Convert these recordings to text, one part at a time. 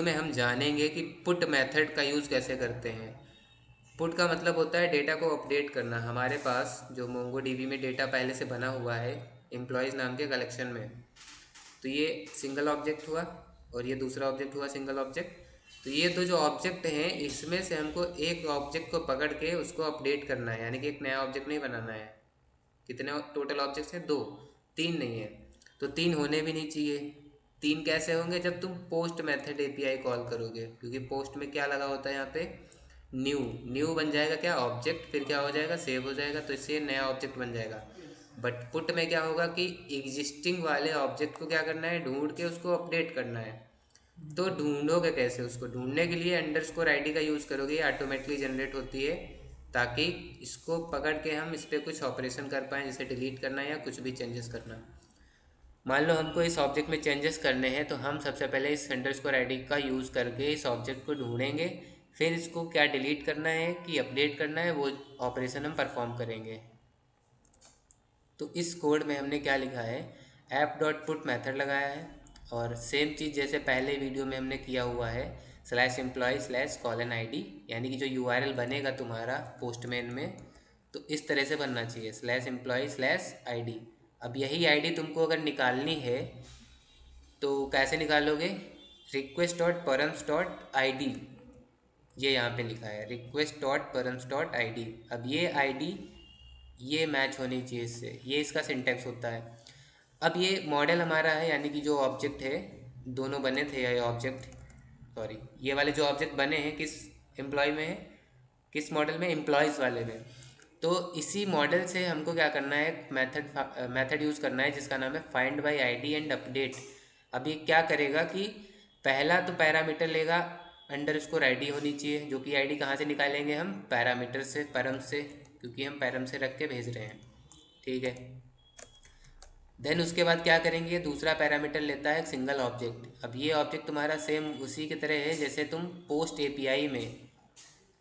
में हम जानेंगे कि पुट मेथड का यूज़ कैसे करते हैं। पुट का मतलब होता है डेटा को अपडेट करना। हमारे पास जो मोंगो डीबी में डेटा पहले से बना हुआ है एम्प्लॉयज़ नाम के कलेक्शन में, तो ये सिंगल ऑब्जेक्ट हुआ और ये दूसरा ऑब्जेक्ट हुआ सिंगल ऑब्जेक्ट। तो ये दो जो ऑब्जेक्ट हैं इसमें से हमको एक ऑब्जेक्ट को पकड़ के उसको अपडेट करना है, यानी कि एक नया ऑब्जेक्ट नहीं बनाना है। कितने टोटल ऑब्जेक्ट्स हैं? दो। तीन नहीं है। तो तीन होने भी नहीं चाहिए। तीन कैसे होंगे? जब तुम पोस्ट मेथड एपीआई कॉल करोगे, क्योंकि पोस्ट में क्या लगा होता है यहाँ पे? न्यू। न्यू बन जाएगा क्या? ऑब्जेक्ट। फिर क्या हो जाएगा? सेव हो जाएगा, तो इससे नया ऑब्जेक्ट बन जाएगा। बट पुट में क्या होगा कि एग्जिस्टिंग वाले ऑब्जेक्ट को क्या करना है? ढूंढ के उसको अपडेट करना है। तो ढूंढोगे कैसे? उसको ढूंढने के लिए अंडरस्कोर आईडी का यूज़ करोगे, ये ऑटोमेटिकली जनरेट होती है, ताकि इसको पकड़ के हम इस पर कुछ ऑपरेशन कर पाएँ, जैसे डिलीट करना या कुछ भी चेंजेस करना। मान लो हमको इस ऑब्जेक्ट में चेंजेस करने हैं, तो हम सबसे पहले इस अंडरस्कोर आईडी का यूज़ करके इस ऑब्जेक्ट को ढूंढेंगे। फिर इसको क्या डिलीट करना है कि अपडेट करना है, वो ऑपरेशन हम परफॉर्म करेंगे। तो इस कोड में हमने क्या लिखा है? ऐप डॉट पुट मैथड लगाया है, और सेम चीज़ जैसे पहले वीडियो में हमने किया हुआ है, slash employ slash colon I D, यानी कि जो यूआरएल बनेगा तुम्हारा पोस्टमैन में, तो इस तरह से बनना चाहिए, slash employ slash I D. अब यही आईडी तुमको अगर निकालनी है तो कैसे निकालोगे? Request dot params dot I D, ये यहाँ पे लिखा है request dot params dot I D. अब ये आई डी ये मैच होनी चाहिए इससे, ये इसका सिंटेक्स होता है। अब ये मॉडल हमारा है, यानी कि जो ऑब्जेक्ट है, दोनों बने थे ये ऑब्जेक्ट, सॉरी ये वाले जो ऑब्जेक्ट बने हैं किस एम्प्लॉय में है, किस मॉडल में? एम्प्लॉयज़ वाले में। तो इसी मॉडल से हमको क्या करना है? मेथड यूज़ करना है जिसका नाम है find by ID and update. अब ये क्या करेगा कि पहला तो पैरामीटर लेगा, अंडरस्कोर आईडी होनी चाहिए, जो कि आईडी कहाँ से निकालेंगे हम? पैरामीटर से, पैरम से, क्योंकि हम पैरम से रख के भेज रहे हैं। ठीक है। देन उसके बाद क्या करेंगे? दूसरा पैरामीटर लेता है एक सिंगल ऑब्जेक्ट। अब ये ऑब्जेक्ट तुम्हारा सेम उसी की तरह है जैसे तुम पोस्ट एपीआई में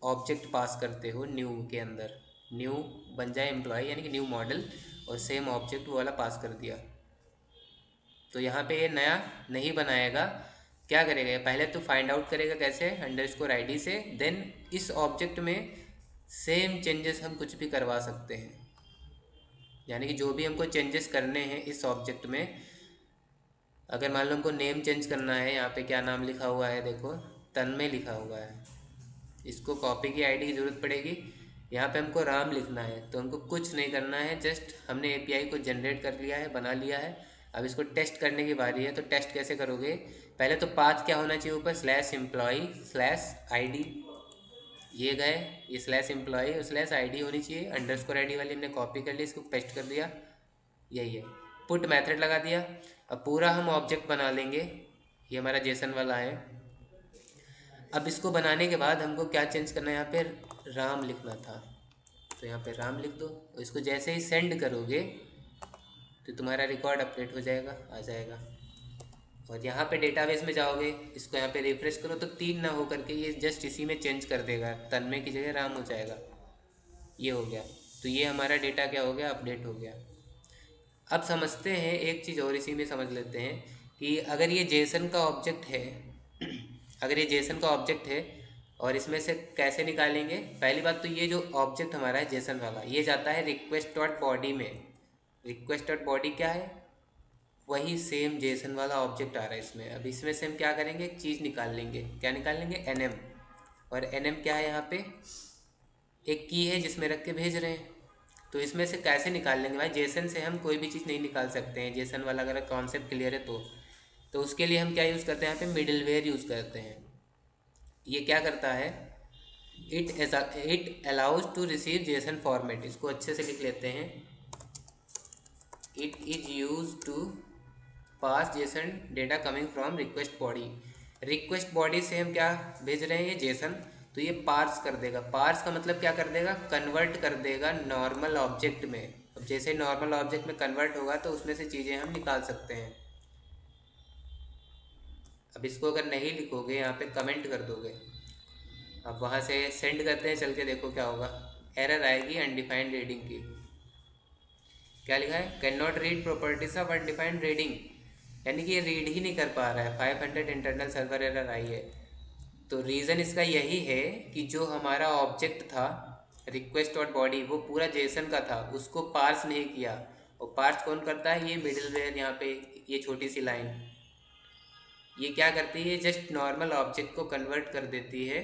ऑब्जेक्ट पास करते हो न्यू के अंदर। न्यू बन जाए एम्प्लॉय, यानी कि न्यू मॉडल, और सेम ऑब्जेक्ट वो वाला पास कर दिया। तो यहाँ पे ये नया नहीं बनाएगा। क्या करेगा? पहले तो फाइंड आउट करेगा कैसे? अंडरस्कोर आईडी से। देन इस ऑब्जेक्ट में सेम चेंजेस हम कुछ भी करवा सकते हैं, यानी कि जो भी हमको चेंजेस करने हैं इस ऑब्जेक्ट में, अगर मान लो हमको नेम चेंज करना है, यहाँ पे क्या नाम लिखा हुआ है देखो, तन्मय लिखा हुआ है, इसको कॉपी की आईडी की ज़रूरत पड़ेगी। यहाँ पे हमको राम लिखना है, तो हमको कुछ नहीं करना है, जस्ट हमने एपीआई को जनरेट कर लिया है, बना लिया है। अब इसको टेस्ट करने की बारी है। तो टेस्ट कैसे करोगे? पहले तो पाथ क्या होना चाहिए ऊपर? Slash employee slash I D, ये गए, ये स्लैश एम्प्लॉई और स्लैश आई डी होनी चाहिए। अंडरस्कोर आई डी वाली हमने कॉपी कर ली, इसको पेस्ट कर दिया, यही है। पुट मेथड लगा दिया। अब पूरा हम ऑब्जेक्ट बना लेंगे, ये हमारा जेसन वाला है। अब इसको बनाने के बाद हमको क्या चेंज करना है? यहाँ पे राम लिखना था, तो यहाँ पे राम लिख दो, और इसको जैसे ही सेंड करोगे तो तुम्हारा रिकॉर्ड अपडेट हो जाएगा, आ जाएगा। और यहाँ पे डेटाबेस में जाओगे, इसको यहाँ पे रिफ्रेश करो, तो तीन ना हो करके ये जस्ट इसी में चेंज कर देगा, तन्मय की जगह राम हो जाएगा। ये हो गया। तो ये हमारा डेटा क्या हो गया? अपडेट हो गया। अब समझते हैं एक चीज़ और, इसी में समझ लेते हैं कि अगर ये जेसन का ऑब्जेक्ट है अगर ये जेसन का ऑब्जेक्ट है और इसमें से कैसे निकालेंगे? पहली बात तो ये जो ऑब्जेक्ट हमारा है जेसन वाला, ये जाता है रिक्वेस्ट डॉट बॉडी में। रिक्वेस्ट डॉट बॉडी क्या है? वही सेम जेसन वाला ऑब्जेक्ट आ रहा है इसमें। अब इसमें से हम क्या करेंगे? एक चीज़ निकाल लेंगे। क्या निकाल लेंगे? एन, और एन क्या है? यहाँ पे एक की है जिसमें रख के भेज रहे हैं। तो इसमें से कैसे निकाल लेंगे भाई? जेसन से हम कोई भी चीज़ नहीं निकाल सकते हैं, जेसन वाला अगर कॉन्सेप्ट क्लियर है तो उसके लिए हम क्या यूज़ करते हैं? यहाँ पे मिडिलवेयर यूज़ करते हैं। ये क्या करता है? It allows to receive JSON format. इसको अच्छे से लिख लेते हैं। It is use to pass JSON data coming from request body. Request body से हम क्या भेज रहे हैं? ये जेसन। तो ये पार्स कर देगा। पार्स का मतलब क्या कर देगा? कन्वर्ट कर देगा नॉर्मल ऑब्जेक्ट में। अब जैसे नॉर्मल ऑब्जेक्ट में कन्वर्ट होगा तो उसमें से चीज़ें हम निकाल सकते हैं। अब इसको अगर नहीं लिखोगे, यहाँ पे कमेंट कर दोगे, अब वहाँ से सेंड करते हैं, चल के देखो क्या होगा। एरर आएगी अनडिफाइंड रीडिंग की। क्या लिखा है? Can not read properties of undefined reading. यानी कि ये रीड ही नहीं कर पा रहा है, 500 इंटरनल सर्वर एरर आई है। तो रीज़न इसका यही है कि जो हमारा ऑब्जेक्ट था रिक्वेस्ट डॉट बॉडी, वो पूरा जेसन का था, उसको पार्स नहीं किया। और पार्स कौन करता है? ये मिडिलवेयर, यहाँ पे ये छोटी सी लाइन, ये क्या करती है? जस्ट नॉर्मल ऑब्जेक्ट को कन्वर्ट कर देती है,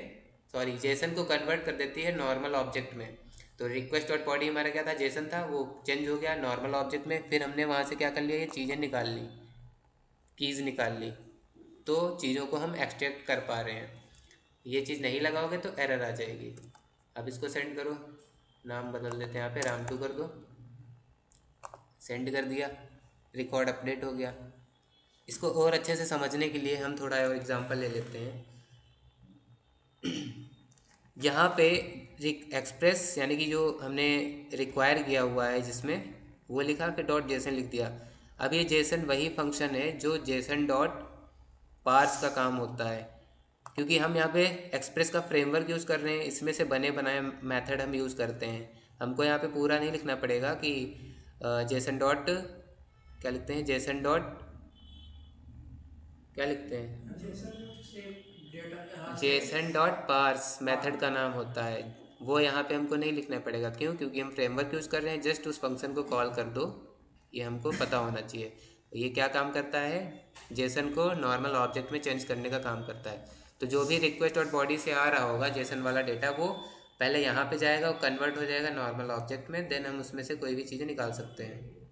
सॉरी जेसन को कन्वर्ट कर देती है नॉर्मल ऑब्जेक्ट में। तो रिक्वेस्ट डॉट बॉडी हमारा क्या था? जेसन था, वो चेंज हो गया नॉर्मल ऑब्जेक्ट में। फिर हमने वहाँ से क्या कर लिया? ये चीज़ें निकाल ली, कीज़ निकाल ली, तो चीज़ों को हम एक्सट्रैक्ट कर पा रहे हैं। ये चीज़ नहीं लगाओगे तो एरर आ जाएगी। अब इसको सेंड करो, नाम बदल देते हैं, यहाँ पे राम टू कर दो, सेंड कर दिया, रिकॉर्ड अपडेट हो गया। इसको और अच्छे से समझने के लिए हम थोड़ा और एग्जांपल ले लेते हैं। यहाँ पे एक्सप्रेस यानी कि जो हमने रिक्वायर किया हुआ है जिसमें, वो लिखा कि डॉट जेसन लिख दिया। अब ये जेसन वही फंक्शन है जो जेसन डॉट पार्स का काम होता है, क्योंकि हम यहाँ पे एक्सप्रेस का फ्रेमवर्क यूज़ कर रहे हैं, इसमें से बने बनाए मेथड हम यूज़ करते हैं। हमको यहाँ पे पूरा नहीं लिखना पड़ेगा कि जेसन डॉट क्या लिखते हैं, जेसन डॉट क्या लिखते हैं, जेसन डॉट पार्स मेथड का नाम होता है। वो यहाँ पे हमको नहीं लिखना पड़ेगा, क्यों? क्योंकि हम फ्रेमवर्क यूज़ कर रहे हैं, जस्ट उस फंक्शन को कॉल कर दो, ये हमको पता होना चाहिए। ये क्या काम करता है? जेसन को नॉर्मल ऑब्जेक्ट में चेंज करने का काम करता है। तो जो भी रिक्वेस्ट डॉट बॉडी से आ रहा होगा जेसन वाला डेटा, वो पहले यहाँ पे जाएगा, वो कन्वर्ट हो जाएगा नॉर्मल ऑब्जेक्ट में, देन हम उसमें से कोई भी चीज़ें निकाल सकते हैं।